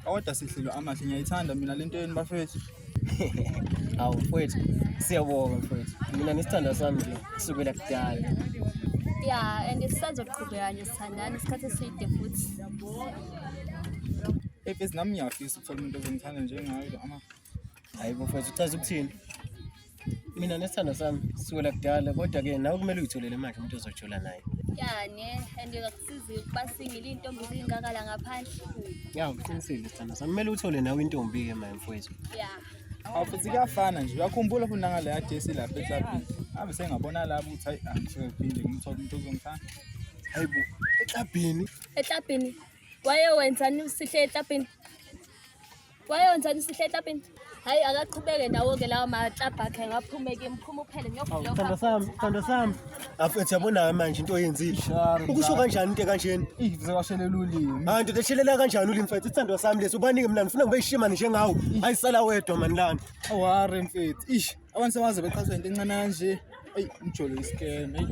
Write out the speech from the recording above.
Kodwa sihlelo amahle ngiyayithanda mina lento yeni bafethu. Awu mfowethu, siyabonga mfowethu. Mina nesithanda sami nje kusukela kudala. Yeah, and sisazoqhubeka nje sithandana isikhathi eside futhi. Bese nami ngiyafisa ukuthola umuntu ozongithanda njengayo ama. Hayi mfowethu, uchaza ukuthini? Mina nesithanda sami kusukela kudala kodwa-ke nawe kumele uyitholele manje umuntu ozojula naye. Yeah, and akusizi ukuba singile intombi zingakala ngaphandle. Ya, uqinisile sithanda sami. Kumele uthole nawe intombi-ke manje mfowethu. Yeah. Futhi kuyafana nje. Uyakhumbula futhi nangale yadesi lapha eklabhini. Ave sengabona lapho ukuthi hayi angisephinde ngimthole umuntu ozongithanda. Hayibo, eklabhini. Eklabhini. Wayewenzani sihle eklabhini? Wayewenzani sihle eklabhini? Hayi akaqhubeke nawo-ke lawo ma-club akhe ngaphumeke imphumuphele Thanda sami. Afethu yabona manje into oyenzile. Ukusho kanjani into kanjeni? Sekashelela ulimi. Hayi nto eshelela kanjani ulimi mfethu? Isithando sami leso ubanike mina ngifuna ngibe yishimane njengawe. Hayi sala wedwa mani lana. Aware mfethu. Abantu sebaze beqhathwa into encane kanje. Ey, umjolo iskeme.